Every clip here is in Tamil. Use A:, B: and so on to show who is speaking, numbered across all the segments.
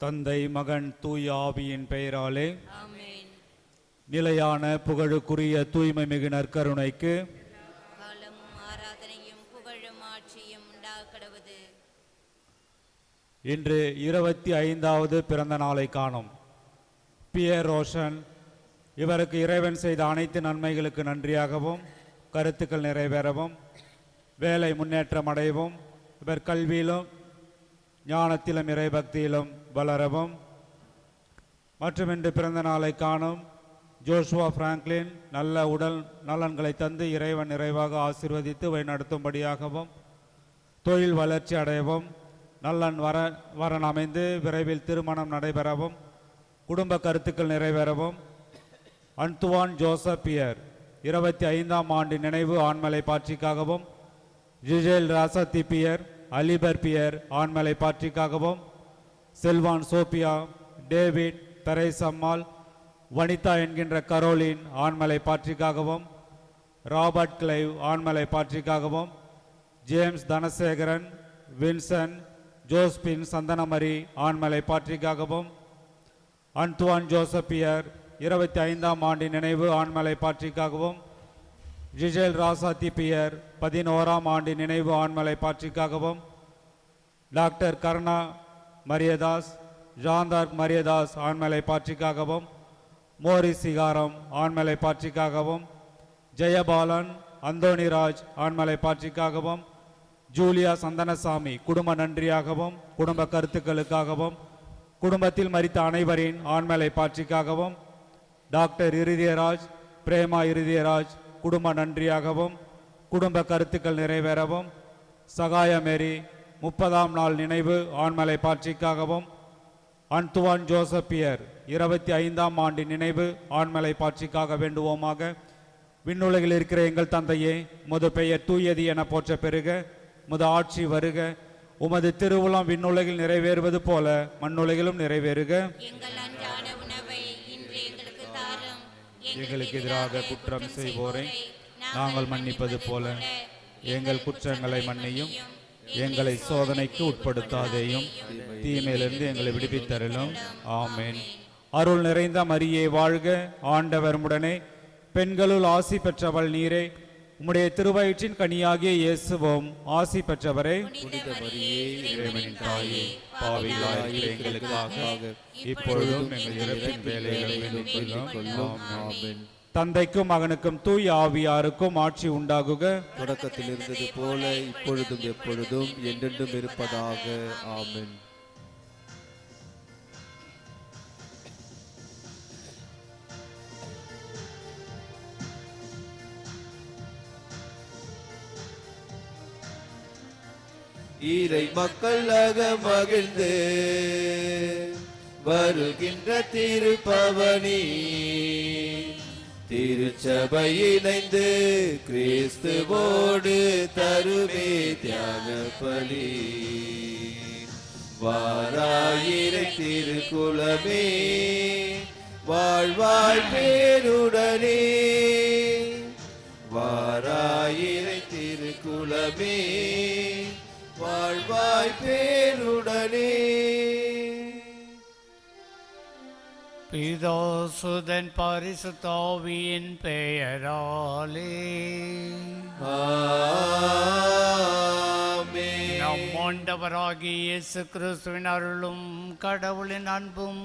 A: தந்தை மகன் தூய ஆவியின் பெயராலே
B: ஆமென்.
A: நிலையான புகழுக்குரிய தூய்மை மிகு நற்கருணைக்கு
B: காலமும் ஆராதனையும் புகழும் ஆட்சியும் உண்டாகடவது.
A: இன்று 25வது பிறந்த நாளை காணும் பியர் ரோஷன். இவருக்கு இறைவன் செய்த அனைத்து நன்மைகளுக்கு நன்றியாகவும், கருத்துக்கள் நிறைவேறவும், வேலை முன்னேற்றம் அடையவும், இவர் கல்வியிலும் ஞானத்திலும் இறைபக்தியிலும் வளரவும் மற்றும் இன்று பிறந்த நாளை காணும் ஜோஷுவா பிராங்க்லின் நல்ல உடல் நலன்களை தந்து இறைவன் நிறைவாக ஆசீர்வதித்து வழிநடத்தும்படியாகவும், தொழில் வளர்ச்சி அடையவும், நல்லன் வரன் அமைந்து விரைவில் திருமணம் நடைபெறவும், குடும்ப கருத்துக்கள் நிறைவேறவும், அன்துவான் ஜோசப் பியர் 25ஆம் ஆண்டு நினைவு ஆண்மலை பாட்சிக்காகவும், ஜிஜேல் ராசத்தி பியர், அலிபர் பியர் ஆண்மலை பாட்சிக்காகவும், செல்வான் சோபியா, டேவிட், தெரேசம்மாள், வனிதா என்கின்ற கரோலின் ஆண்மலை பாட்சிக்காகவும், ராபர்ட் கிளைவ் ஆண்மலை பாட்சிக்காகவும், James Dhanasekaran, Vinson, Josephine Santhanamari ஆண்மலை பாட்சிக்காகவும், அன்துவான் ஜோசப் பியர் 25ஆம் ஆண்டு நினைவு ஆண்மலை பாட்சிக்காகவும், ஜிஜேல் ராசாத்தி பியர் 11ஆம் ஆண்டு நினைவு ஆண்மலை பாட்சிக்காகவும், டாக்டர் கர்ணா மரியதாஸ், ஜாந்தார் மரியதாஸ் ஆண்மலை பாட்சிக்காகவும், மோரிஸ் சிகாரம் ஆண்மலை பாட்சிக்காகவும், ஜெயபாலன், அந்தோணிராஜ் ஆண்மலை பாட்சிக்காகவும், ஜூலியா சந்தனசாமி குடும்ப நன்றியாகவும், குடும்ப கருத்துக்களுக்காகவும், குடும்பத்தில் மரித்த அனைவரின் ஆண்மலை பாட்சிக்காகவும், டாக்டர் இருதயராஜ், பிரேமா இருதயராஜ் குடும்ப நன்றியாகவும், குடும்ப கருத்துக்கள் நிறைவேறவும், சகாய மேரி 30ஆம் நாள் நினைவு ஆண்மலை பாட்சிக்காகவும், அன்துவான் ஜோசப் பியர் 25ஆம் ஆண்டு நினைவு ஆண்மலை பாட்சிக்காக வேண்டுவோமாக. விண்ணுலகில் இருக்கிற எங்கள் தந்தையே, உமது பெயர் தூயது என போற்ற பெருக, உமது ஆட்சி வருக, உமது திருவுளம் விண்ணுலகில் நிறைவேறுவது போல மண்ணுலகிலும் நிறைவேறுக.
B: எங்கள் அன்றாட உணவை இன்று எங்களுக்கு தாரும்.
A: எங்களுக்கு எதிராக குற்றம் செய்வோரை நாங்கள் மன்னிப்பது போல எங்கள் குற்றங்களை மன்னியும், எங்களை சோதனைக்கு உட்படுத்தாதேயும், தீமையிலிருந்து எங்களை விடுவித்தருளும். ஆமென். அருள் நிறைந்த மரியே வாழ்க, ஆண்டவர் உடனே, பெண்களுள் ஆசி பெற்றவள் நீரே, உம்முடைய திருவயிற்றின் கனியாகிய இயேசுவும் ஆசி பெற்றவரே.
B: புனித மரியே,
A: இறைவனின் தாயே, பாவிகளாகிய எங்களுக்காக இப்பொழுதும் எங்கள் இறப்பின் வேளையிலும் வேண்டிக் கொள்ளும்.
C: ஆமென்.
A: தந்தைக்கும் மகனுக்கும் தூய் ஆவியாருக்கும் ஆட்சி உண்டாகுக.
C: தொடக்கத்தில் இருந்தது போல இப்பொழுதும் எப்பொழுதும் என்றென்றும் இருப்பதாக. ஆமென். இறை மக்களாக மகிழ்ந்து வருகின்ற திருப்பவனி, திருச்சபை இணைந்து கிறிஸ்துவோடு தருமே தியாக பலி. வாராயிரை திருக்குலமே வாழ்வாய் பேருடனே, வாராயிரை திருக்குலமே வாழ்வாய் பேருடனே.
D: பிதாசுதன் பரிசுத்தாவியின் பெயராலே
C: ஆமென்.
D: நம் ஆண்டவராகிய இயேசு கிறிஸ்துவின் அருளும் கடவுளின் அன்பும்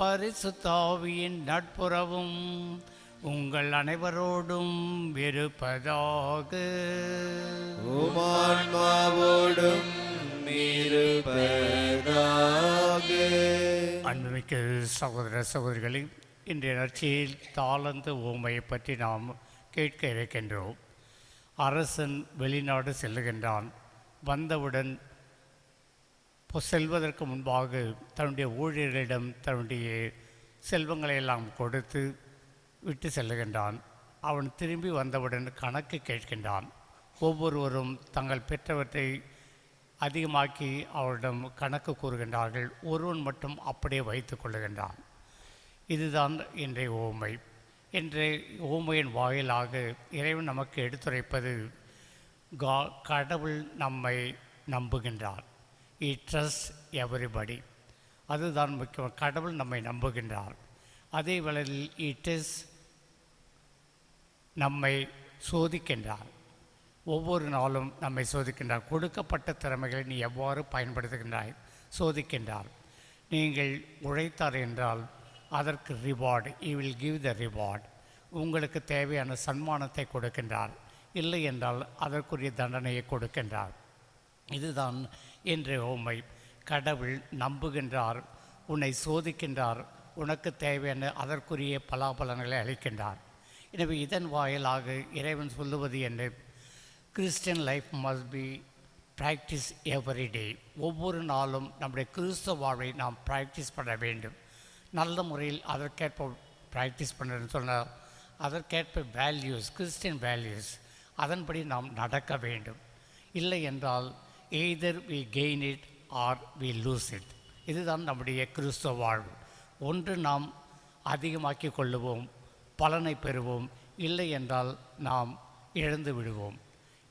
D: பரிசுத்தாவியின் நட்புறவும் உங்கள் அனைவரோடும் இருப்பதாக.
C: உமான்மாவோடும் இருப்பதாக.
D: அன்புமிக்க சகோதர சகோதரிகளை, இன்றைய நற்செய்தியில் தாளந்து ஊமையை பற்றி நாம் கேட்க இருக்கின்றோம். அரசன் வெளிநாடு செல்லுகின்றான். வந்தவுடன் செல்வதற்கு முன்பாக தன்னுடைய ஊழியர்களிடம் தன்னுடைய செல்வங்களை எல்லாம் கொடுத்து விட்டு செல்லுகின்றான். அவன் திரும்பி வந்தவுடன் கணக்கு கேட்கின்றான். ஒவ்வொருவரும் தங்கள் பெற்றவற்றை அதிகமாக்கி அவரிடம் கணக்கு கூறுகின்றார்கள். ஒருவன் மட்டும் அப்படியே வைத்து கொள்ளுகின்றான். இதுதான் இன்றைய ஓமை. இன்றைய ஓமையின் வாயிலாக இறைவன் நமக்கு எடுத்துரைப்பது, கடவுள் நம்மை நம்புகின்றார். He trusts everybody. அதுதான் முக்கியம். கடவுள் நம்மை நம்புகின்றார். அதே வேளையில் இஸ் நம்மை சோதிக்கின்றார். ஒவ்வொரு நாளும் நம்மை சோதிக்கின்றார். கொடுக்கப்பட்ட திறமைகளை நீ எவ்வாறு பயன்படுத்துகின்றாய் சோதிக்கின்றார். நீங்கள் உழைத்தார் என்றால் அதற்கு reward, you will give the reward. உங்களுக்கு தேவையான சன்மானத்தை கொடுக்கின்றார். இல்லை என்றால் அதற்குரிய தண்டனையை கொடுக்கின்றார். இதுதான் இன்றைய உண்மை. கடவுள் நம்புகின்றார், உன்னை சோதிக்கின்றார், உனக்கு தேவையான அதற்குரிய பலாபலன்களை அளிக்கின்றார். எனவே இதன் வாயிலாக இறைவன் சொல்லுவது என்ன? Christian life must be practice every day. ஒவ்வொரு நாளும் நம்முடைய கிறிஸ்தவ வாழ்வை நாம் ப்ராக்டிஸ் பண்ண வேண்டும். நல்ல முறையில் அதற்கேற்ப ப்ராக்டிஸ் பண்ணுறதுன்னு சொன்னால் அதற்கேற்ப வேல்யூஸ், கிறிஸ்டியன் வேல்யூஸ், அதன்படி நாம் நடக்க வேண்டும். இல்லை என்றால் either we gain it or we lose it. இதுதான் நம்முடைய கிறிஸ்தவ வாழ்வு. ஒன்று நாம் அதிகமாக்கி கொள்ளுவோம், பலனை பெறுவோம். இல்லை என்றால் நாம் இழந்து விடுவோம்.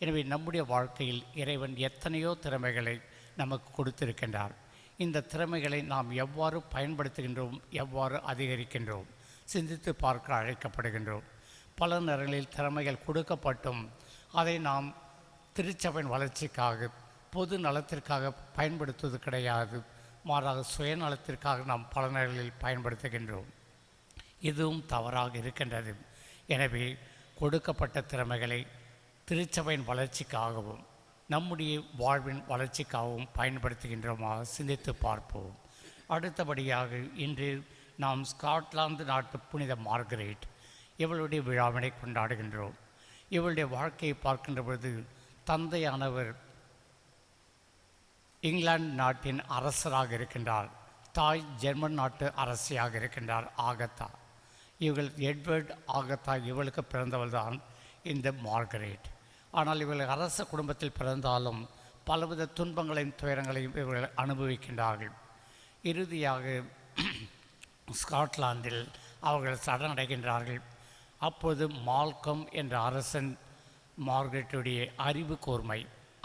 D: எனவே நம்முடைய வாழ்க்கையில் இறைவன் எத்தனையோ திறமைகளை நமக்கு கொடுத்திருக்கின்றார். இந்த திறமைகளை நாம் எவ்வாறு பயன்படுத்துகின்றோம், எவ்வாறு அதிகரிக்கின்றோம், சிந்தித்து பார்க்க அழைக்கப்படுகின்றோம். பல நேரங்களில் திறமைகள் கொடுக்கப்பட்டும் அதை நாம் திருச்சபையின் வளர்ச்சிக்காக, பொது நலத்திற்காக பயன்படுத்துவது கிடையாது. மாறாக சுயநலத்திற்காக நாம் பல நேரங்களில் பயன்படுத்துகின்றோம். இதுவும் தவறாக இருக்கின்றது. எனவே கொடுக்கப்பட்ட திறமைகளை திருச்சபையின் வளர்ச்சிக்காகவும் நம்முடைய வாழ்வின் வளர்ச்சிக்காகவும் பயன்படுத்துகின்றோமா சிந்தித்து பார்ப்போம். அடுத்தபடியாக இன்று நாம் ஸ்காட்லாந்து நாட்டு புனித மார்கரெட் இவளுடைய விழாவினை கொண்டாடுகின்றோம். இவளுடைய வாழ்க்கையை பார்க்கின்ற பொழுது தந்தையானவர் இங்கிலாந்து நாட்டின் அரசராக இருக்கின்றார். தாய் ஜெர்மன் நாட்டு அரசியாக இருக்கின்றார் ஆகத்தா. இவர்கள் எட்வர்ட் ஆகத்தா இவளுக்கு பிறந்தவள் தான் இந்த மார்கரெட். ஆனால் இவர்கள் அரச குடும்பத்தில் பிறந்தாலும் பலவித துன்பங்களையும் துயரங்களையும் இவர்கள் அனுபவிக்கின்றார்கள். இறுதியாக ஸ்காட்லாந்தில் அவர்கள் சரணடைகின்றார்கள். அப்போது மால்கம் என்ற அரசன் மார்கரெட்டுடைய அறிவு கூர்மை,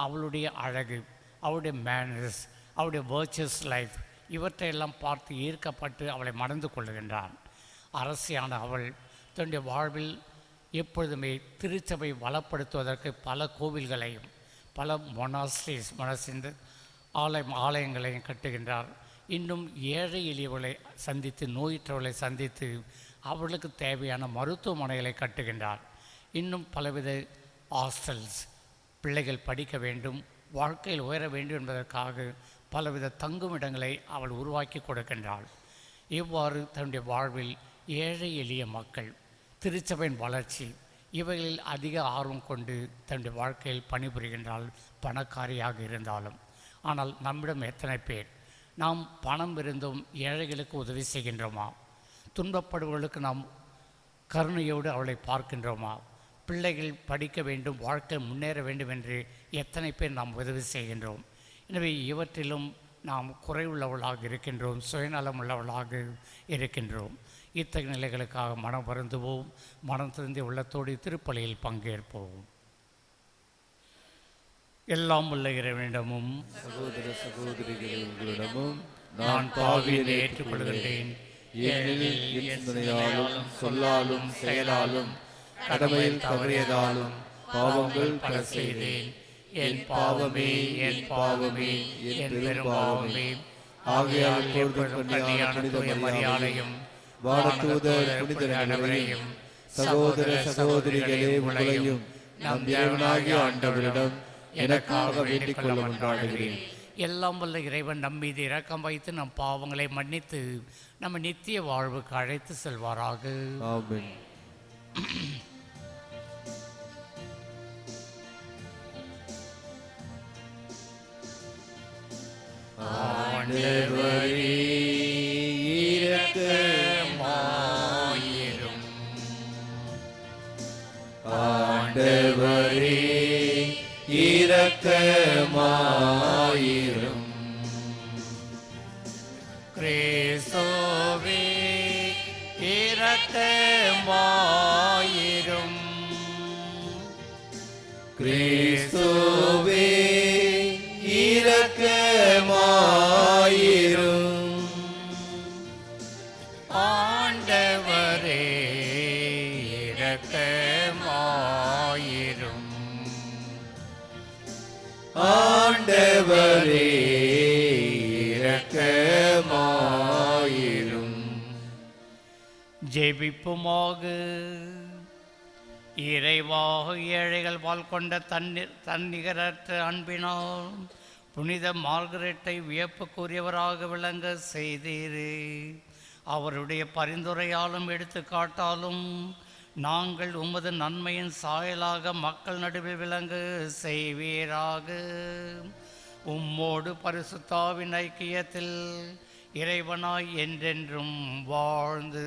D: அவளுடைய அழகு, அவளுடைய மேனர்ஸ், அவளுடைய வர்ச்சுவஸ் லைஃப் இவற்றையெல்லாம் பார்த்து ஈர்க்கப்பட்டு அவளை மணந்து கொள்ளுகின்றான். அரசியான அவள் தன்னுடைய வாழ்வில் எப்பொழுதுமே திருச்சபை வளப்படுத்துவதற்கு பல கோவில்களையும் பல மொனாஸ்ட்ரீஸ் ஆலயங்களையும் கட்டுகின்றார். இன்னும் ஏழை எளியவர்களை சந்தித்து, நோயுற்றவர்களை சந்தித்து அவர்களுக்கு தேவையான மருத்துவமனைகளை கட்டுகின்றார். இன்னும் பலவித ஹாஸ்டல்ஸ், பிள்ளைகள் படிக்க வேண்டும், வாழ்க்கையில் உயர வேண்டும் என்பதற்காக பலவித தங்குமிடங்களை அவள் உருவாக்கி கொடுக்கின்றாள். இவ்வாறு தன்னுடைய வாழ்வில் ஏழை எளிய மக்கள், திருச்சபையின் வளர்ச்சி இவைகளில் அதிக ஆர்வம் கொண்டு தன்னுடைய வாழ்க்கையில் பணிபுரிகின்றாள், பணக்காரியாக இருந்தாலும். ஆனால் நம்மிடம் எத்தனை பேர் நாம் பணம் இருந்தும் ஏழைகளுக்கு உதவி செய்கின்றோமா? துன்பப்படுபவர்களுக்கு நாம் கருணையோடு அவளை பார்க்கின்றோமா? பிள்ளைகள் படிக்க வேண்டும், வாழ்க்கை முன்னேற வேண்டும் என்று எத்தனை பேர் நாம் உதவி செய்கின்றோம்? எனவே இவற்றிலும் நாம் குறைவுள்ளவர்களாக இருக்கின்றோம், சுயநலம் உள்ளவர்களாக இருக்கின்றோம். இத்தகைய நிலைகளுக்காக மனம் வருந்துவோம். மனம் திருந்திய உள்ளத்தோடு திருப்பலியில் பங்கேற்போம். எல்லாம் உள்ள இறைவனிடமும்
C: சகோதர சகோதரிகளிடமும்
D: நான் பாவியை ஏற்றுக்கொள்கின்றேன்.
C: ஏனெனில் என் சிந்தனையாலும் சொல்லாலும் செயலாலும் கடமையில் தவறியதாலும் பாவங்கள் பல செய்தேன்.
D: என் பாவமே, என் பாவமே, என் பெரும் பாவமே.
C: ஆகையால்
D: எப்பொழுதும் கன்னியான தூய மரியாதையும்
C: வானதூதர் புனிதர் அனைவரையும் சகோதர சகோதரிகளே உங்களையும் நம் இறைவனாகிய ஆண்டவரிடம் எனக்காக வேண்டிக் கொள்ள கொண்டாடுகிறேன்.
D: எல்லாம் வல்ல இறைவன் நம் மீது இரக்கம் வைத்து நம் பாவங்களை மன்னித்து நம்ம நித்திய வாழ்வுக்கு அழைத்து செல்வாராக.
C: ஆமென்.
D: ஆண்டவரே இரக்கமாயிரும்.
C: ஆண்டவரே இரக்கமாயிரும்.
D: கிறிஸ்துவே இரக்கமாயிரும்.
C: கிறிஸ்துவே இரக்கமாயிரும். ஆண்டவரே இரக்கமாயிரும்.
D: ஜெபிப்புமாக. இறைவா, ஏழைகள் வாழ் கொண்ட தன்னிகரற்ற அன்பினால் புனித மார்கரெட்டை வியப்புக்குரியவராக விளங்க செய்தீரே. அவருடைய பரிந்துரையாலும் எடுத்துக்காட்டாலும் நாங்கள் உமது நன்மையின் சாயலாக மக்கள் நடுவில் விளங்க செய்வீராக. உம்மோடு பரிசுத்தாவின் ஐக்கியத்தில் இறைவனாய் என்றென்றும் வாழ்ந்து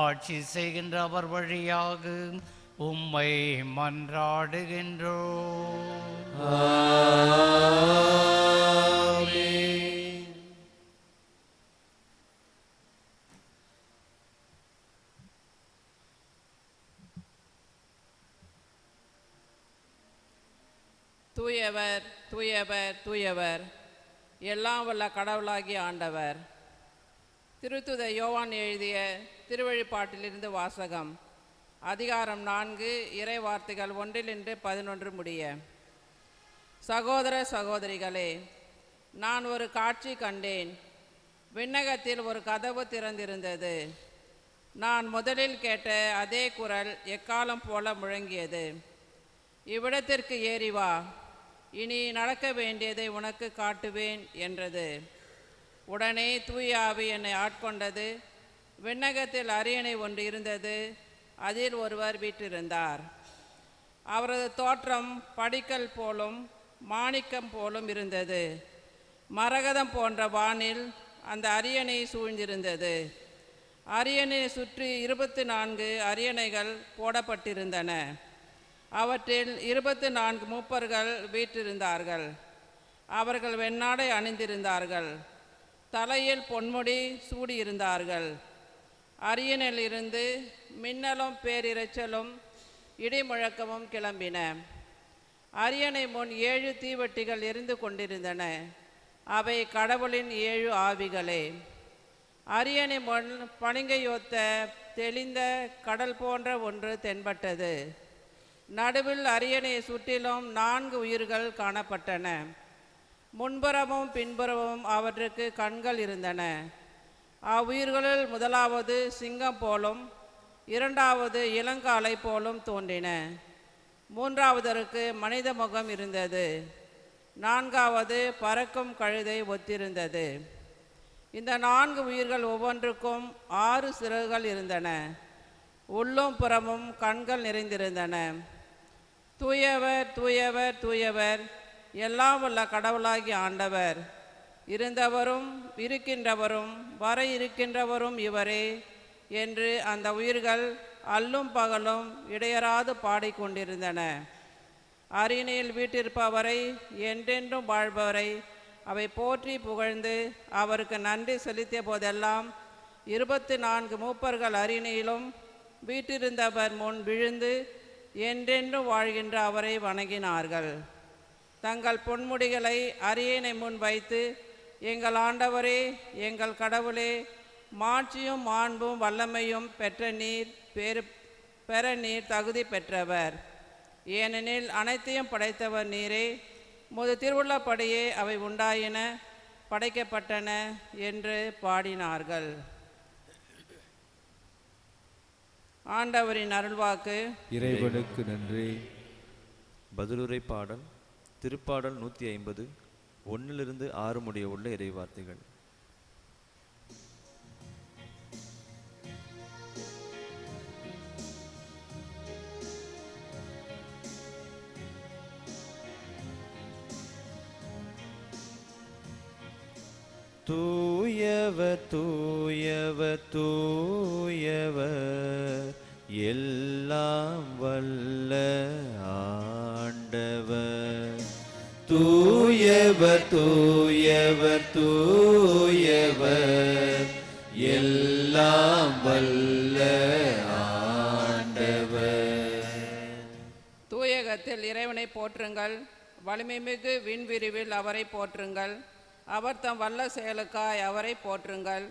D: ஆட்சி செய்கின்ற அவர் வழியாக உம்மை மன்றாடுகின்றோம்.
C: ஆமென்.
E: தூயவர் தூயவர் தூயவர், எல்லாம் வல்ல கடவுளாகிய ஆண்டவர். திருத்துத யோவான் எழுதிய திருவழிப்பாட்டிலிருந்து வாசகம். அதிகாரம் 4, இறை வார்த்தைகள் 1-11 முடிய. சகோதர சகோதரிகளே, நான் ஒரு காட்சி கண்டேன். விண்ணகத்தில் ஒரு கதவு திறந்திருந்தது. நான் முதலில் கேட்ட அதே குரல் எக்காலம் போல முழங்கியது, இவ்விடத்திற்கு ஏறி வா, இனி நடக்க வேண்டியதை உனக்கு காட்டுவேன் என்றது. உடனே தூய ஆவி என்னை ஆட்கொண்டது. விண்ணகத்தில் அரியணை ஒன்று இருந்தது. அதில் ஒருவர் வீற்றிருந்தார். அவரது தோற்றம் படிக்கல் போலும் மாணிக்கம் போலும் இருந்தது. மரகதம் போன்ற வானில் அந்த அரியணை சூழ்ந்திருந்தது. அரியணை சுற்றி 24 அரியணைகள் போடப்பட்டிருந்தன. அவற்றில் 24 மூப்பர்கள் வீற்றிருந்தார்கள். அவர்கள் வெண்ணாடை அணிந்திருந்தார்கள். தலையில் பொன்முடி சூடியிருந்தார்கள். அரியணையிலிருந்து மின்னலும் பேரிரைச்சலும் இடிமுழக்கமும் கிளம்பின. அரியணை முன் 7 தீவெட்டிகள் எரிந்து கொண்டிருந்தன. அவை கடவுளின் 7 ஆவிகளே. அரியணை முன் பனிங்கையொத்த தெளிந்த கடல் போன்ற ஒன்று தென்பட்டது. நடுவில் அரியணையை சுற்றிலும் 4 உயிர்கள் காணப்பட்டன. முன்புறமும் பின்புறமும் அவற்றுக்கு கண்கள் இருந்தன. அவ்வுயிர்களில் முதலாவது சிங்கம் போலும், இரண்டாவது இளங்காளை போலும் தோன்றின. மூன்றாவதற்கு மனித முகம் இருந்தது. நான்காவது பறக்கும் கழுதை ஒத்திருந்தது. இந்த 4 உயிர்கள் ஒவ்வொன்றுக்கும் 6 சிறகுகள் இருந்தன. உள்ளும் புறமும் கண்கள் நிறைந்திருந்தன. தூயவர் தூயவர் தூயவர், எல்லாம் வல்ல கடவுளாகிய ஆண்டவர், இருந்தவரும் இருக்கின்றவரும் வர இருக்கின்றவரும் இவரே என்று அந்த உயிர்கள் அல்லும் பகலும் இடையராது பாடிக்கொண்டிருந்தன. அரியணையில் வீட்டிருப்பவரை, என்றென்றும் வாழ்பவரை அவை போற்றி புகழ்ந்து அவருக்கு நன்றி செலுத்திய போதெல்லாம் 24 மூப்பர்கள் அரியணையிலும் வீட்டிருந்தவர் முன் விழுந்து என்றென்றும் வாழ்கின்ற அவரை வணங்கினார்கள். தங்கள் பொன்முடிகளை அரியணை முன் வைத்து, எங்கள் ஆண்டவரே, எங்கள் கடவுளே, மாட்சியும் மாண்பும் வல்லமையும் பெற நீர் தகுதி பெற்றவர். ஏனெனில் அனைத்தையும் படைத்தவர் நீரே. முது திருவுள்ளப்படியே அவை உண்டாயின, படைக்கப்பட்டன என்று பாடினார்கள். ஆண்டவரின் அருள்வாக்கு.
C: இறைவனுக்கு நன்றி.
F: பதிலுரை பாடல். திருப்பாடல் 150, 1-6 முடிய உள்ள இறைவார்த்தைகள். தூயவர் தூயவர் தூயவர், எல்லாம் வல்ல ஆண்டவர்.
C: தூயவர் தூயவர் தூயவர், எல்லாம் வல்ல ஆண்டவர்.
E: தூயகத்தில் இறைவனை போற்றுங்கள், வலிமைமிகு விண்விரிவில் அவரை போற்றுங்கள். அவர் தம் வல்ல செயலுக்காய் அவரை போற்றுங்கள்.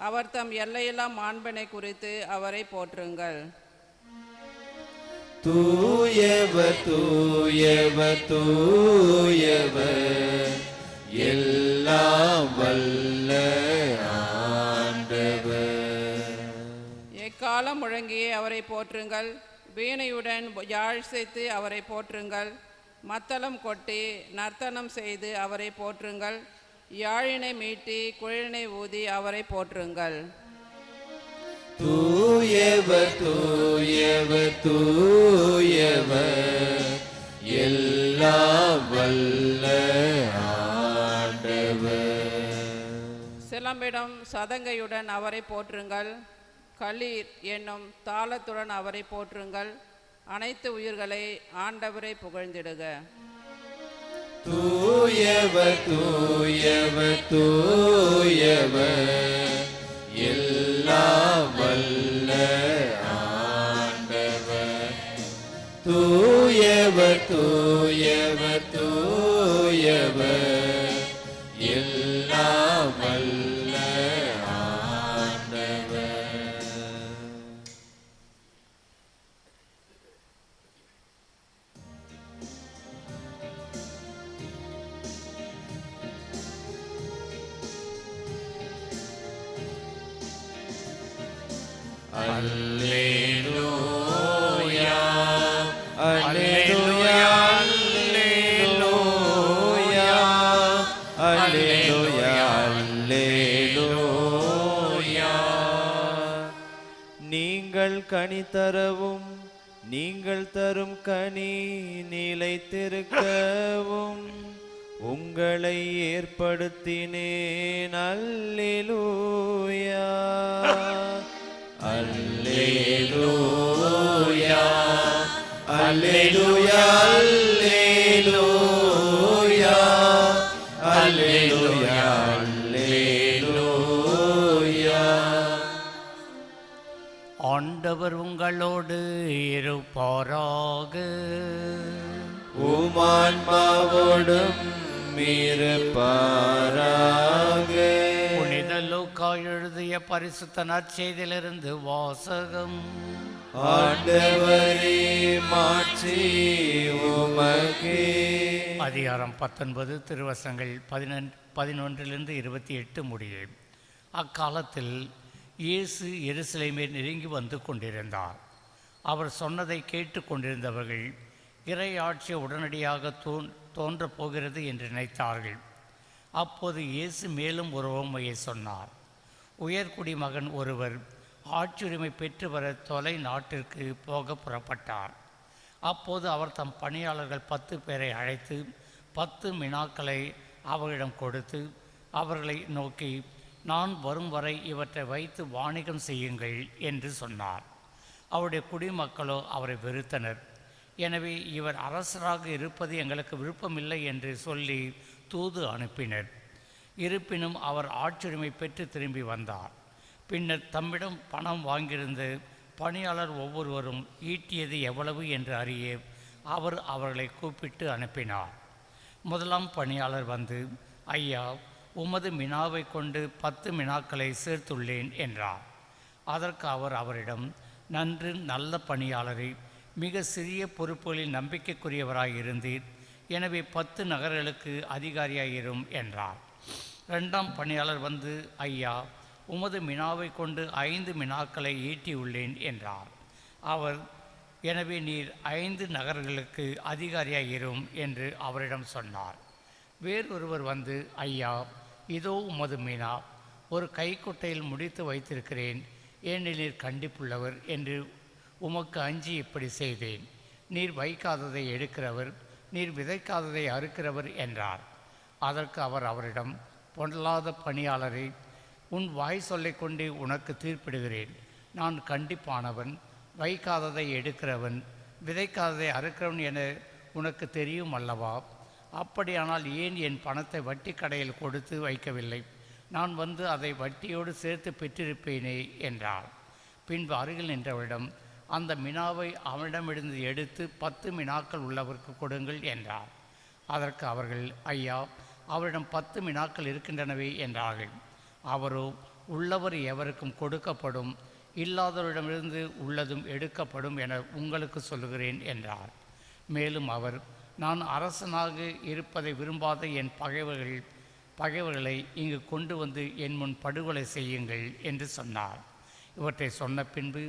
E: அவர் தம் எல்லையில்லா மாண்பினை குறித்து அவரை போற்றுங்கள்.
C: தூயவர் தூயவர் தூயவர்,
E: முழங்கி அவரை போற்றுங்கள். வீணையுடன் யாழ் இசைத்து அவரை போற்றுங்கள். மத்தளம் கொட்டி நர்த்தனம் செய்து அவரை போற்றுங்கள். யாழினை மீட்டி குழலினை ஊதி அவரை போற்றுங்கள்.
C: தூயவர் தூயவர் தூயவர் எல்லாம் வல்ல ஆண்டவர்.
E: சிலம்பிடம் சதங்கையுடன் அவரை போற்றுங்கள். களீர் என்னும் தாளத்துடன் அவரை போற்றுங்கள். அனைத்து உயிர்களை ஆண்டவரை புகழ்ந்திடுக.
C: தூயவர் தூயவர் தூயவர் எல்லாம் வல்ல ஆண்டவர். தூயவர் தூயவர் தூயவர் எல்லாம் வல்ல ஆண்டவர். அல்லேலூயா அல்லேலூயா அல்லேலூயா அல்லேலூயா அல்லேலூயா.
F: நீங்கள் கனி தரவும் நீங்கள் தரும் கனி நிலைத்திருக்கவும் உங்களை ஏற்படுத்தினேன். அல்லேலூயா
C: அல்லேலூயா அல்லேலூயா அல்லேலூயா அல்லேலூயா அல்லேலூயா.
D: ஆண்டவர் உங்களோடு இருப்பாராக.
C: உமான்மாவோடும் இருப்பாராக.
D: புனித லூக்கா எழுதிய பரிசுத்த நற்செய்தியிலிருந்து வாசகம்.
C: ஆண்டவரே மாட்சி உமக்கே.
D: அதிகாரம் 19 திருவசங்கள் 11 28 முடிய. அக்காலத்தில் இயேசு எருசலேமே நெருங்கி வந்து கொண்டிருந்தார். அவர் சொன்னதை கேட்டு கொண்டிருந்தவர்கள் இறை ஆட்சி உடனடியாக தோன்றப் போகிறது என்று நினைத்தார்கள். அப்போது இயேசு மேலும் ஒரு உவமையை சொன்னார். உயர்குடி மகன் ஒருவர் ஆட்சியுரிமை பெற்று வர தொலை நாட்டிற்கு போக புறப்பட்டார். அப்போது அவர் தம் பணியாளர்கள் 10 பேரை அழைத்து 10 மினாக்களை அவர்களிடம் கொடுத்து அவர்களை நோக்கி, நான் வரும் வரை இவற்றை வைத்து வாணிகம் செய்யுங்கள் என்று சொன்னார். அவருடைய குடிமக்களோ அவரை வெறுத்தனர். எனவே இவர் அரசராக இருப்பது எங்களுக்கு விருப்பமில்லை என்று சொல்லி தூது அனுப்பினர். இருப்பினும் அவர் ஆட்சியுரிமை பெற்று திரும்பி வந்தார். பின்னர் தம்மிடம் பணம் வாங்கியிருந்த பணியாளர் ஒவ்வொருவரும் ஈட்டியது எவ்வளவு என்று அறிய அவர் அவர்களை கூப்பிட்டு அனுப்பினார். முதலாம் பணியாளர் வந்து, ஐயா, உமது மினாவை கொண்டு 10 மினாக்களை சேர்த்துள்ளேன் என்றார். அதற்கு அவர் அவரிடம், நன்று நல்ல பணியாளரை, மிக சிறிய பொறுப்புகளில் நம்பிக்கைக்குரியவராய் இருந்தீர். எனவே 10 நகர்களுக்கு அதிகாரியாயிரும் என்றார். 2ஆம் பணியாளர் வந்து, ஐயா, உமது மினாவை கொண்டு 5 மினாக்களை ஈட்டியுள்ளேன் என்றார். அவர், எனவே நீர் 5 நகர்களுக்கு அதிகாரியாயிரும் என்று அவரிடம் சொன்னார். வேறொருவர் வந்து, ஐயா, இதோ உமது மினா, ஒரு கைக்குட்டையில் முடித்து வைத்திருக்கிறேன். ஏனெனில் நீர் கண்டிப்புள்ளவர் என்று உமக்கு அஞ்சி இப்படி செய்தேன். நீர் வைக்காததை எடுக்கிறவர், நீர் விதைக்காததை அறுக்கிறவர் என்றார். அதற்கு அவர் அவரிடம், பொல்லாத பணியாளரை, உன் வாய் சொல்லிக் கொண்டு உனக்கு தீர்ப்பிடுகிறேன். நான் கண்டிப்பானவன், வைக்காததை எடுக்கிறவன், விதைக்காததை அறுக்கிறவன் என உனக்கு தெரியும் அல்லவா? அப்படியானால் ஏன் என் பணத்தை வட்டி கடையில் கொடுத்து வைக்கவில்லை? நான் வந்து அதை வட்டியோடு சேர்த்து பெற்றிருப்பேனே என்றார். பின்பு அருகில் நின்றவரிடம், அந்த மினாவை அவனிடமிருந்து எடுத்து 10 மினாக்கள் உள்ளவருக்கு கொடுங்கள் என்றார். அதற்கு அவர்கள், ஐயா, அவரிடம் 10 மினாக்கள் இருக்கின்றனவே என்றார்கள். அவரோ, உள்ளவர் எவருக்கும் கொடுக்கப்படும், இல்லாதவரிடமிருந்து உள்ளதும் எடுக்கப்படும் என உங்களுக்கு சொல்லுகிறேன் என்றார். மேலும் அவர், நான் அரசனாக இருப்பதை விரும்பாத என் பகைவர்களை இங்கு கொண்டு வந்து என் முன் படுகொலை செய்யுங்கள் என்று சொன்னார். இவற்றை சொன்ன பின்பு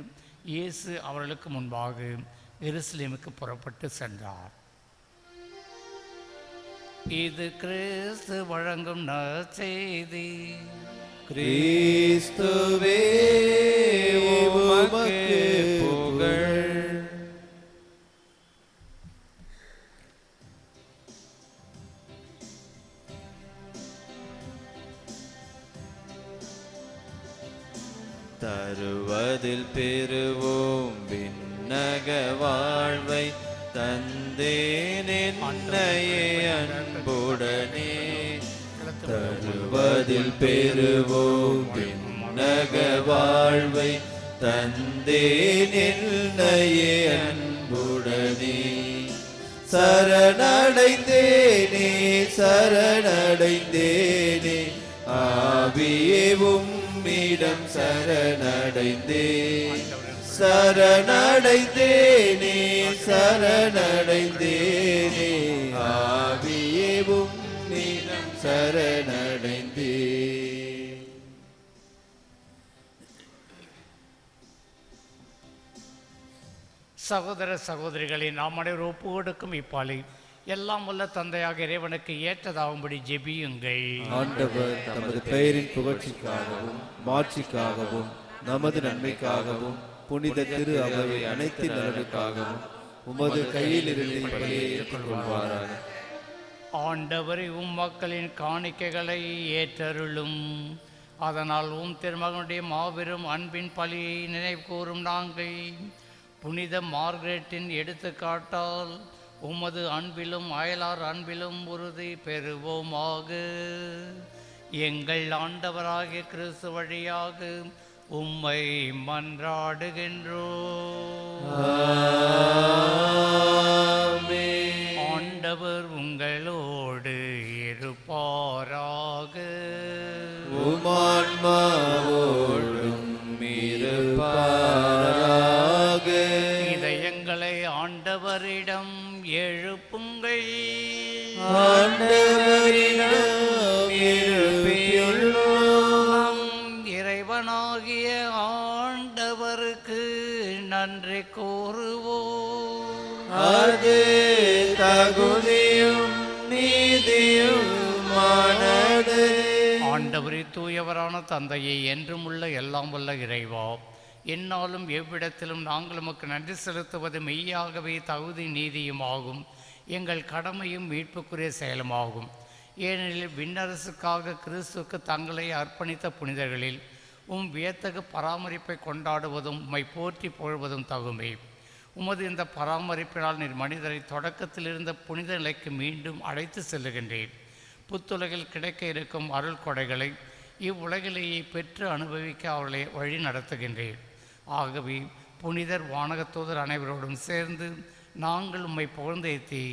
D: இயேசு அவர்களுக்கு முன்பாக எருசலேமுக்கு புறப்பட்டு சென்றார். இது கிறிஸ்து வழங்கும் நற்செய்தி.
F: கிறிஸ்துவே உமக்கு புகழ். தருவதில் பெறுவோம் விண்ணக வாழ்வை தந்தேன் என்னையே அன்புடனே. தருவதில் பெறுவோம் விண்ணக வாழ்வை தந்தேன் என்னையே அன்புடனே. சரணடைந்தேனே சரணடைந்தேனே ஆவியே உம்மிடம் சரணடைந்தேன். சரணடைந்தேனே சரணடைந்தேனே ஆவியே உம்மிடம் சரணடைந்தேன்.
D: சகோதர சகோதரிகளை நாம் அனைவரும் ஒப்பு கொடுக்கும் இப்பாலை எல்லாம் வல்ல தந்தையாக இறைவனுக்கு ஏற்றதாகும்படி ஜெபியுங்கள்.
C: ஆண்டவர் தமது பெயரின் புகழ்ச்சிக்காகவும் மாட்சிக்காகவும் நமது நன்மைக்காகவும் புனித திரு அவை அனைத்து நலனுக்காகவும் உமது கையில் இருந்து இப்பலியை ஏற்றுக்கொள்வாராக.
D: ஆண்டவரை மக்களின் காணிக்கைகளை ஏற்றருளும். அதனால் திருமகனுடைய மாபெரும் அன்பின் பலியை நினைவு கூறும் நாங்கள் புனித மார்கரெட்டின் எடுத்துக்காட்டால் உமது அன்பிலும் அயலார் அன்பிலும் உறுதி பெறுவோமாக. எங்கள் ஆண்டவராகிய கிறிஸ்து வழியாக உம்மை மன்றாடுகின்றோம். ஆண்டவர் உங்களோடு இருப்பாராக.
F: உமான்மாவோடும் இருப்பாராக.
D: இதயங்களை ஆண்டவரிடம் எழுப்புங்கள்.
F: ஆண்டவரிடம் எழுப்பியுள்ளோம்.
D: இறைவனாகிய ஆண்டவருக்கு நன்றி கூறுவோம்.
F: அது தகுதியும் நீதியுமானது.
D: ஆண்டவரே, தூயவரான தந்தையை என்றும் உள்ள எல்லாம் வல்ல இறைவா, என்னாலும் எவ்விடத்திலும் நாங்கள் உமக்கு நன்றி செலுத்துவது மெய்யாகவே தகுதி நீதியுமாகும், எங்கள் கடமையும் மீட்புக்குரிய செயலுமாகும். ஏனெனில் விண்ணரசுக்காக கிறிஸ்துவுக்கு தங்களை அர்ப்பணித்த புனிதர்களில் வியத்தகு பராமரிப்பை கொண்டாடுவதும் உம்மை போற்றி புகழ்வதும் தகுமே. உமது இந்த பராமரிப்பினால் நீர் மனிதரை தொடக்கத்தில் இருந்த புனித நிலைக்கு மீண்டும் அழைத்து செல்லுகின்றேன். புத்துலகில் கிடைக்க இருக்கும் அருள் கொடைகளை இவ்வுலகிலேயே பெற்று அனுபவிக்க அவர்களை வழி நடத்துகின்றேன். ஆகவே புனிதர் வானகத்தூதர் அனைவரோடும் சேர்ந்து நாங்கள் உம்மை புகழ்ந்தேத்தி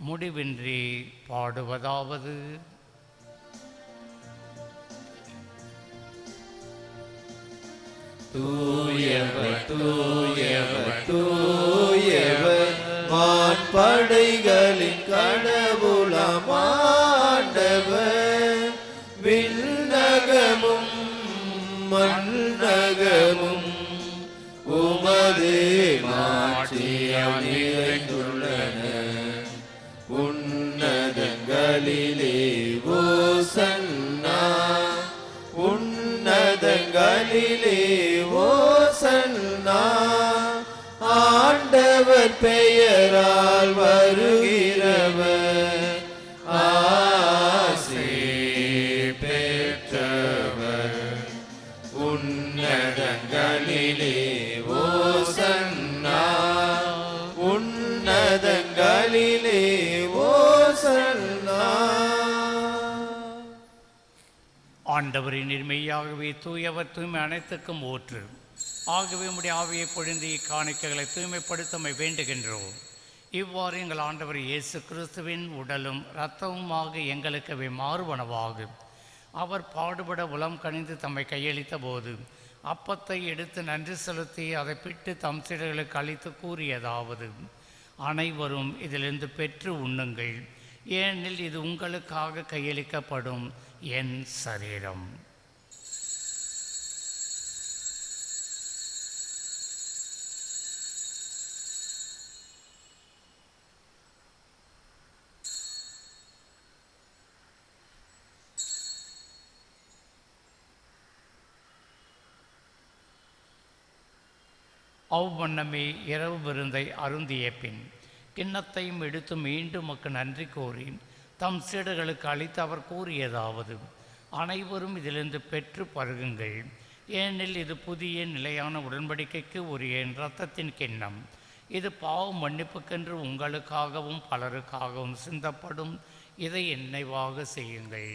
D: முடிவின்றி பாடுவதாவது:
F: தூயவர் தூயவர் தூயவர் வான்படைகளின் கடவுளாம் ஆண்டவர். விண்ணகமும் மண்ணகமும் உமது மாட்சியால் நிறைந்துள்ளன. உன்னதங்களிலே ஓசன்னா, உன்னதங்களிலே ஓசன்னா. ஆண்டவர் பெயரால் வருகிறவர் ஆசி பெற்றவர். உன்னதங்களிலே ஓசன்னா, உன்னதங்களிலே ஓசன்னா.
D: ஆண்டவரின் மெய்யாகவே தூயவர், தூய்மை அனைத்துக்கும் ஊற்று. ஆகவே உம்முடைய ஆவியை பொழிந்து இக்காணிக்கைகளை தூய்மைப்படுத்தமை வேண்டுகின்றோம். இவ்வாறு எங்கள் ஆண்டவர் இயேசு கிறிஸ்துவின் உடலும் இரத்தமுமாக எங்களுக்கு மாறுவனவாகும். அவர் பாடுபட உளம் கனிந்து தம்மை கையளித்த போது அப்பத்தை எடுத்து நன்றி செலுத்தி அதை பிட்டு தம் சீடர்களுக்கு அளித்து கூறியதாவது: அனைவரும் இதிலிருந்து பெற்று உண்ணுங்கள், ஏனெனில் இது உங்களுக்காக கையளிக்கப்படும் என் சரீரம். அவ்வண்ணமே இரவு விருந்தை அருந்திய பின் கிண்ணத்தையும் எடுத்து மீண்டும் மக்கள் நன்றி கூறி தம் சீடர்களுக்கு அளித்து அவர் கூறியதாவது, அனைவரும் இதிலிருந்து பெற்று பருகுங்கள், ஏனெனில் இது புதிய நிலையான உடன்படிக்கைக்கு உரிய என் இரத்தத்தின் கிண்ணம். இது பாவ மன்னிப்புக்கென்று உங்களுக்காகவும் பலருக்காகவும் சிந்தப்படும். இதை நினைவாக செய்யுங்கள்.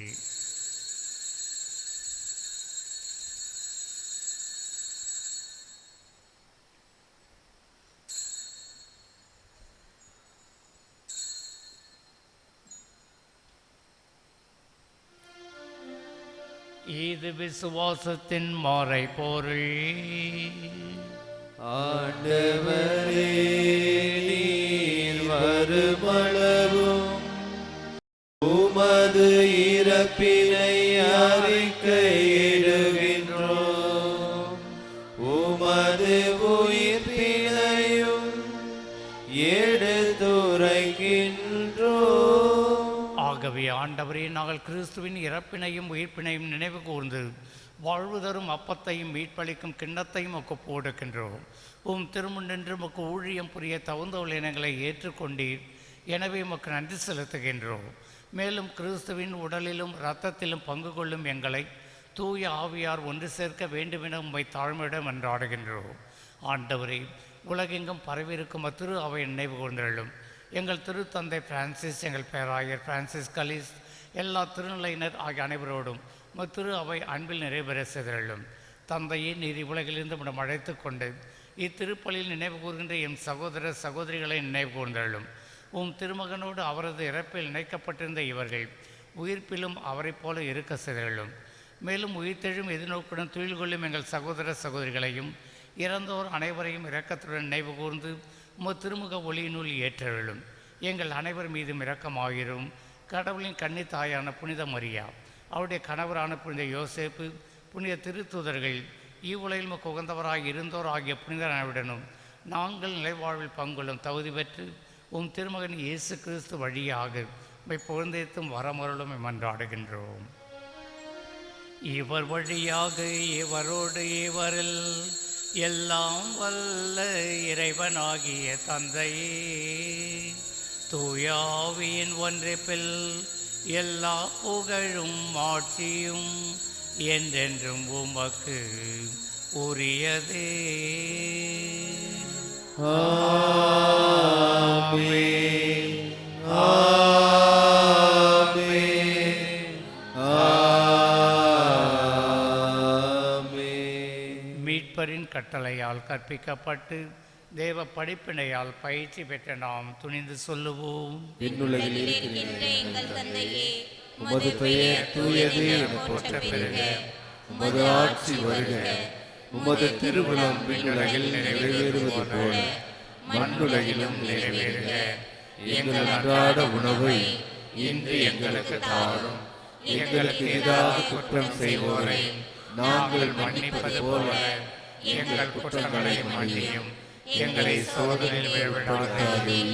D: இது விசுவாசத்தின் மறை பொருள்.
F: ஆண்டவரே, நீர் வருமளவும் உமது இறப்பினை அறிக்கையிடுகின்றோம், உமது உயிர்ப்பினையும் எடுத்துரைக்கின்றோம்.
D: ஆகவே ஆண்டவரே, நாங்கள் கிறிஸ்துவின் இறப்பினையும் உயிர்ப்பினையும் நினைவு கூர்ந்து வாழ்வு தரும் அப்பத்தையும் மீட்பளிக்கும் கிண்ணத்தையும் ஒப்புக் கொடுக்கின்றோம். திருமுன் நின்று உமக்கு ஊழியம் புரிய தகுந்தவள் இனங்களை ஏற்றுக்கொண்டீர். எனவே உமக்கு நன்றி செலுத்துகின்றோம். மேலும் கிறிஸ்துவின் உடலிலும் இரத்தத்திலும் பங்கு கொள்ளும் எங்களை தூய ஆவியார் ஒன்று சேர்க்க வேண்டுமென உம்மை தாழ்மையிடம் என்றாடுகின்றோம். ஆண்டவரே, உலகெங்கும் பரவியிருக்கும் திரு அவை நினைவு கூர்ந்தருளும். எங்கள் திருத்தந்தை பிரான்சிஸ், எங்கள் பேராயர் பிரான்சிஸ் கலிஸ், எல்லா திருநிலையினர் ஆகிய அனைவரோடும் திரு அவை அன்பில் நிறைவேற செய்தருளும். தந்தையே, நீர் உலகிலிருந்து நம்மிடம் அழைத்து கொண்டு இத்திருப்பலியில் நினைவு கூறுகின்ற என் சகோதர சகோதரிகளை நினைவு கூர்ந்தருளும். திருமகனோடு அவரது இறப்பில் இணைக்கப்பட்டிருந்த இவர்கள் உயிர்ப்பிலும் அவரைப் போல இருக்க செய்தருளும். மேலும் உயிர்த்தெழும் எதிர்நோக்குடன் துயில் கொள்ளும் எங்கள் சகோதர சகோதரிகளையும் இறந்தோர் அனைவரையும் இரக்கத்துடன் நினைவு கூர்ந்து திருமுக ஒளியினுள் ஏற்றருளும். எங்கள் அனைவர் மீதும் இரக்கமாயிரும். கடவுளின் கன்னி தாயான புனித மரியா, அவருடைய கணவரான புனித யோசேப்பு, புனித திருத்தூதர்கள், இவ்வுலகில் உகந்தவராக இருந்தோர் ஆகிய புனிதர் அனைவருடனும் நாங்கள் நிலைவாழ்வில் பங்கொள்ளும் தகுதி பெற்று திருமகன் இயேசு கிறிஸ்து வழியாக புகழ்ந்தேத்தும் வரமருளும் மன்றாடுகின்றோம். இவர் வழியாக இவரோடு இவரில் எல்லாம் வல்ல இறைவனாகிய தந்தையே, தூயாவியின் ஒன்றிப்பில் எல்லா புகழும் ஆட்சியும் என்றென்றும் உமக்கு உரியதே.
F: ஆமென், ஆமென், ஆமென்.
D: மீட்பரின் கட்டளையால் கற்பிக்கப்பட்டு தேவ படிப்பினையால் பயிற்சி பெற்ற நாம் துணிந்து சொல்லுவோம்.
F: விண்ணுலகில்
B: இருக்கின்ற எங்கள் தந்தையே,
F: உமது பெயர் தூயது என போற்ற பெறுக, உமது ஆட்சி வருக, உமது திருவுளம் விண்ணுலகில் நிறைவேறுவது போல மண்ணுலகிலும் நிறைவேறுக. எங்கள் அன்றாட உணவை இன்று எங்களுக்கு தாரும். எங்களுக்கு எதிராக குற்றம் செய்வோரை நாங்கள் மன்னிப்பது போல எங்கள் குற்றங்களை மன்னியும். எங்களை சோதனையில் விழவிடாதேயும்,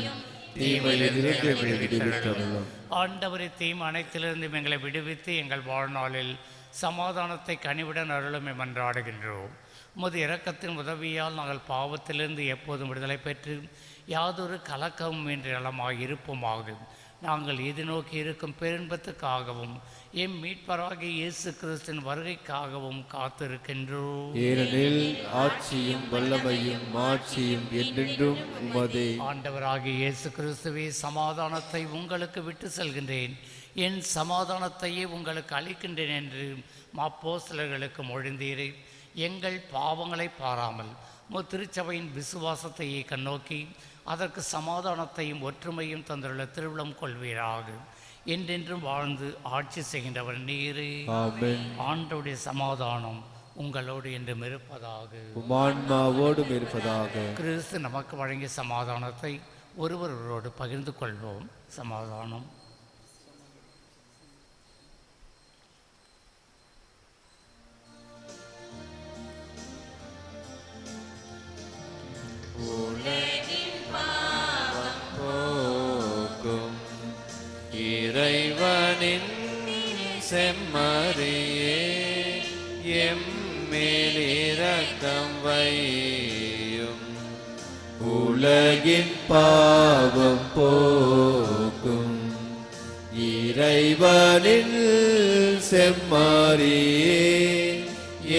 F: தீமையிலிருந்து விடுவித்தருளும்.
D: ஆண்டவரை தீமை அனைத்திலிருந்து எங்களை விடுவித்து எங்கள் வாழ்நாளில் சமாதானத்தை கனிவுடன் அருளும் மன்றாடுகின்றோம். உமது இரக்கத்தின் உதவியால் நாங்கள் பாவத்திலிருந்து எப்போதும் விடுதலை பெற்று யாதொரு கலக்கமும் இன்றி நலமாய் இருப்போமாக. நாங்கள் எதிர்நோக்கி இருக்கும் பேரின்பத்துக்காகவும் எம் மீட்பராகிய இயேசு கிறிஸ்துவின் வருகைக்காகவும் காத்திருக்கின்றோம்.
F: ஏனெனில் ஆட்சியும் வல்லமையும் மாட்சியும் என்றென்றும் உமதே.
D: ஆண்டவராகிய இயேசு கிறிஸ்துவே, சமாதானத்தை உங்களுக்கு விட்டு செல்கின்றேன், என் சமாதானத்தையே உங்களுக்கு அளிக்கின்றேன் என்று அப்போஸ்தலர்களுக்கு மொழிந்தீரே. எங்கள் பாவங்களை பாராமல் திருச்சபையின் விசுவாசத்தையே கண்ணோக்கி அதற்கு சமாதானத்தையும் ஒற்றுமையும் தந்துள்ள திருவிழம் கொள்வீராக. என்றென்றும் வாழ்ந்து ஆட்சி செய்கின்றவர் நீரே. ஆண்டவருடைய சமாதானம் உங்களோடு என்றும் இருப்பதாக,
F: உமான்மாவோடும் இருப்பதாக.
D: கிறிஸ்து நமக்கு வழங்கிய சமாதானத்தை ஒருவரோடு பகிர்ந்து கொள்வோம். சமாதானம்.
F: இறைவனின் செம்மறியே, எம்மேல் இரக்கம் வையும். உலகின் பாவம் போக்கும் இறைவனின் செம்மறியே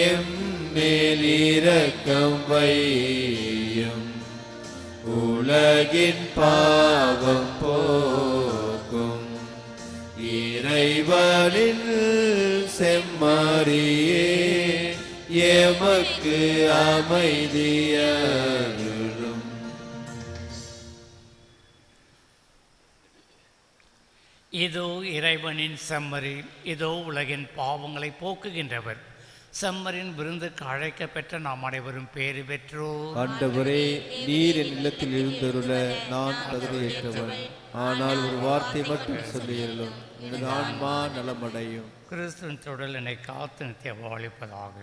F: எம்மேல் இரக்கம் வையும். உலகின் பாவம் போக்கும் இறைவனின் செம்மறியே எமக்கு அமைதியருளும்.
D: இதோ இறைவனின் செம்மறி, இதோ உலகின் பாவங்களை போக்குகின்றவர். செம்மரின் விருந்துக்கு அழைக்க பெற்ற நாம் அனைவரும் பேறு பெற்றோர்.
F: ஆண்டவரே, நீர் என் இல்லத்தில் எழுந்தருள நான் தகுதியற்றவன். ஆனால் ஒரு வார்த்தை மட்டும் சொல்லியருளும், எனது ஆன்மா நலமடையும்.
D: கிறிஸ்துவின் தொடல் என்னை காத்து நித்திய வாழிப்பதாக.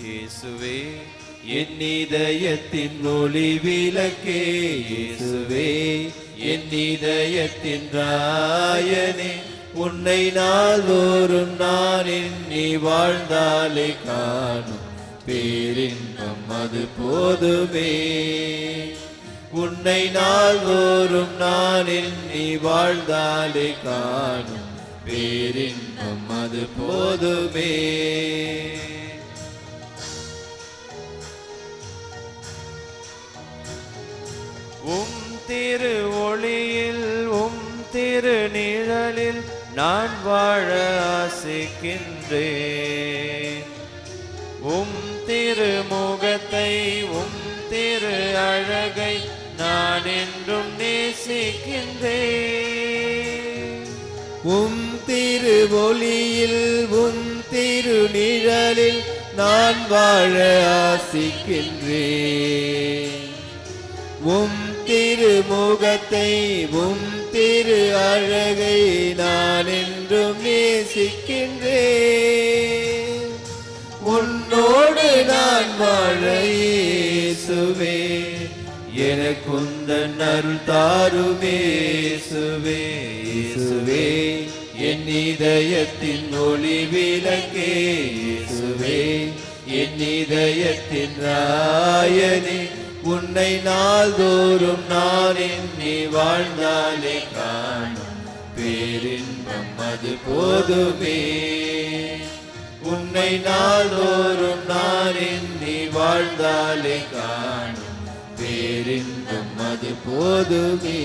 F: இயேசுவே என் இதயத்தின் ஒளி விளக்கே, இயேசுவே என் இதயத்தின் ராயனே, உன்னை நாள்தோறும் நான் எண்ணி வாழ்ந்தாலே காணும் பேரின்பம் அது போதுமே. உன்னை நாள்தோறும் நான் எண்ணி வாழ்ந்தாலே காணும் பேரின்பம் அது போதுமே. திரு ஒளியில் திரு நிழலில் நான் வாழ ஆசைக்கின்றேன். திருமுகத்தை திரு அழகை நான் என்றும் நேசிக்கின்றேன். திரு ஒளியில் திரு நிழலில் நான் வாழ ஆசைக்கின்றேன். திருமுகத்தை திரு அழகை நான் என்றும் நேசிக்கின்றேன். உன்னோடு நான் வாழ இயேசுவே எனக்குந்தன் அருள் தாருமே. இயேசுவே இயேசுவே என் இதயத்தின் ஒளி விளக்கே, இயேசுவே என் இதயத்தின் ராயனே, உன்னை நாள்தோறும் நான் எண்ணி வாழ்ந்தாலே காணும் பேரின்பம் அது போதுமே. உன்னை நாள்தோறும் நான் எண்ணி வாழ்ந்தாலே காணும் பேரின்பம் அது போதுமே.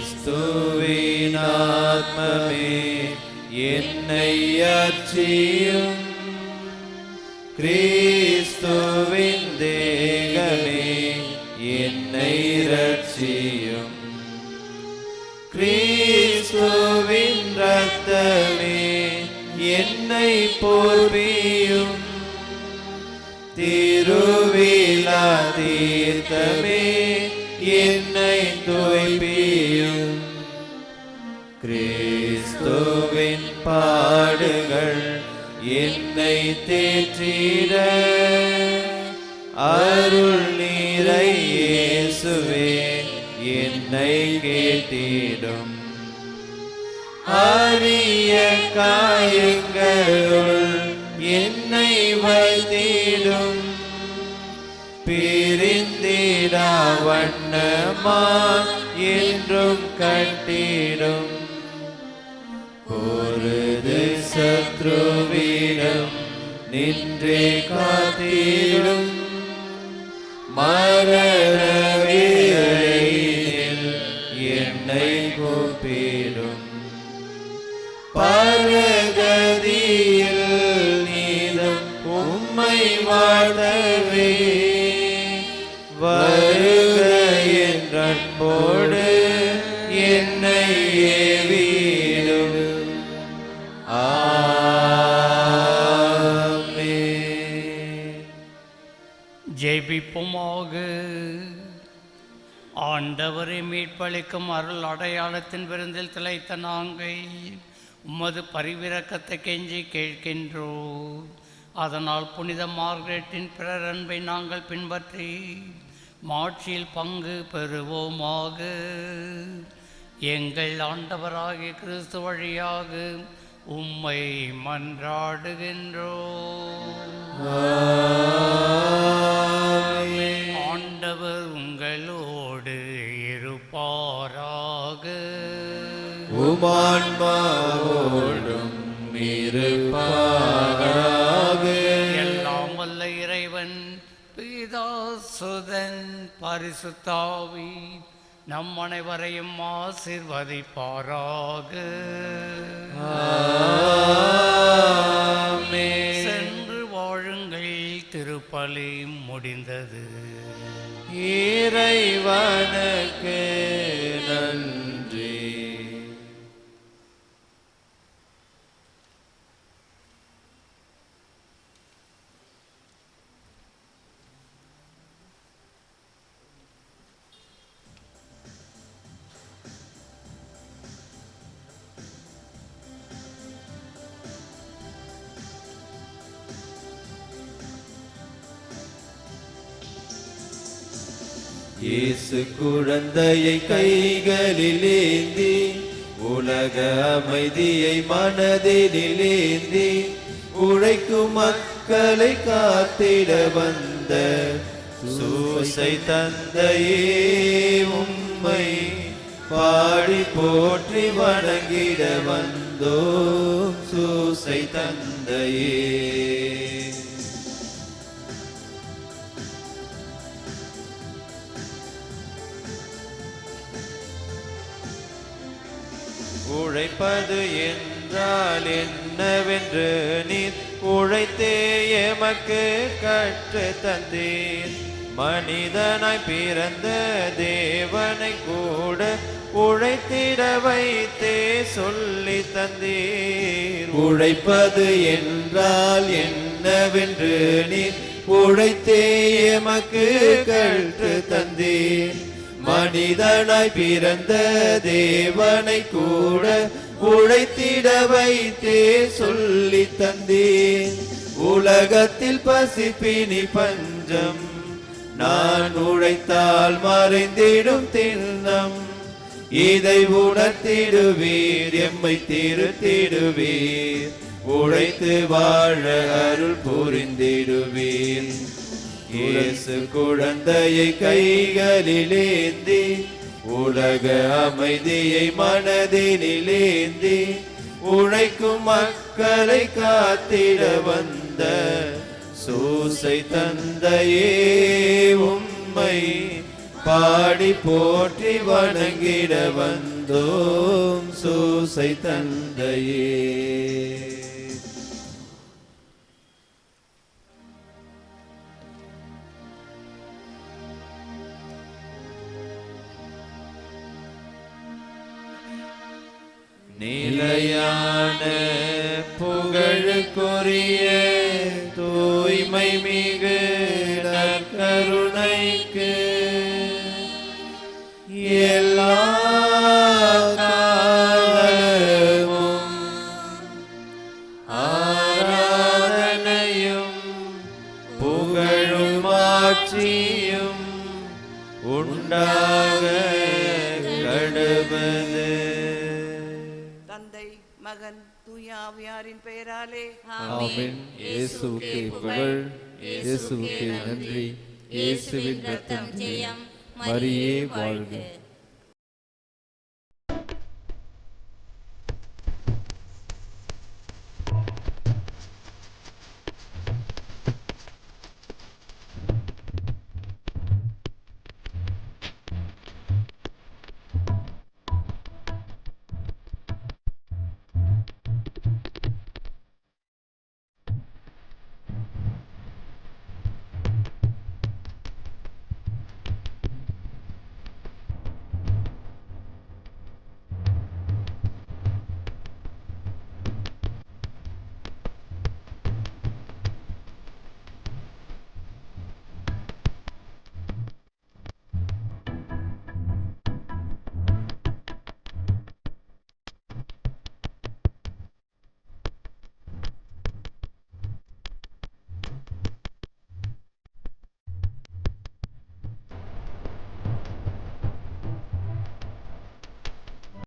F: கிறிஸ்துவின் ஆத்மமே என்னை அர்ச்சியும், கிறிஸ்துவின் தேகமே என்னை ரட்சியும், கிறிஸ்துவின் இரத்தமே என்னை போர்வியும், திருவிழா தீர்த்தமே என்னை தூய்ப்பியும். கிறிஸ்துவின் பாடுகள் என்னை தேற்றிட அருள் நீரை இயேசுவே என்னை கேட்டிடும். அரிய காயங்களுள் என்னை வைத்திடும், பிரிந்திடா வண்ணமா என்றும் கட்டிடும். பொருது சத்ருவிடம் நின்றே காத்திடும், மரணவேளையில் என்னை கூப்பிடும். பரகதியில் நீதம் உம்மை வாழ்த்தவே வருக என்ற அன்போடு என்னை ஏவிடும். ஆமென்.
D: செய்வோமாக. ஆண்டவரை மீட்பளிக்கும் அருள் அடையாளத்தின் விருந்தில் திளைத்த நாங்கள் உமது பரிவிரக்கத்தை கெஞ்சி கேட்கின்றோம். அதனால் புனித மார்கரெட்டின் பிறர் அன்பை நாங்கள் பின்பற்றி மாட்சியில் பங்கு பெறுவோமாக. எங்கள் ஆண்டவராகிய கிறிஸ்து வழியாக உம்மை மன்றாடுகின்றோம். ஆண்டவர் உங்களோடு இருப்பாராக.
F: உமான்மாவோடும் இருப்பாராக.
D: எல்லாம் வல்ல இறைவன் பிதா சுதன் பரிசுத்தாவி நம் அனைவரையும் ஆசீர்வதிப்பாராக. சென்று வாழுங்கள். திருப்பலி முடிந்தது.
F: இறைவனுக்கு நன்றி. இயேசு குழந்தையை கைகளில் ஏந்தி உலக அமைதியை மனதில் ஏந்தி உழைக்கும் மக்களை காத்திட வந்த சூசை தந்தையே உம்மை பாடி போற்றி வணங்கிட வந்தோம். சூசை தந்தையே உழைப்பது என்றால் என்னவென்று நீர் உழைத்தே எமக்கு கற்று தந்தீர். மனிதனாய் பிறந்த தேவனை கூட உழைத்திட வைத்தே சொல்லி தந்தீர். உழைப்பது என்றால் என்னவென்று நீர் உழைத்தே எமக்கு கற்று தந்தீர். மனிதனாய் பிறந்த தேவனை கூட உழைத்திட வைத்தே சொல்லி தந்தேன். உலகத்தில் பசிப்பினி பஞ்சம் நான் உழைத்தால் மறைந்திடும் திண்ணம். இதை உணர்த்திடுவீர், எம்மை திருத்திடுவீர். உழைத்து வாழ அருள் புரிந்திடுவீர். இயேசு குழந்தையை கைகளில் ஏந்தி உலக அமைதியை மனதினில் ஏந்தி உழைக்கும் மக்களை காத்திட வந்த சூசை தந்தையே உம்மை பாடி போற்றி வணங்கிட வந்தோம். சூசை தந்தையே நிலையான புகழுக்குரிய தூய்மை மிகு நற்கருணைக்கு எல்லா காலமும் ஆராதனையும் புகழும் ஆட்சியும் உண்டாக கடவது.
G: தந்தை மகன் தூய ஆவியாரின் பெயராலே
F: ஆமென். இயேசுவுக்கே புகழ், இயேசுவுக்கே நன்றி. இயேசுவின் ரத்தம் ஜெயம், மரியே வாழ்க.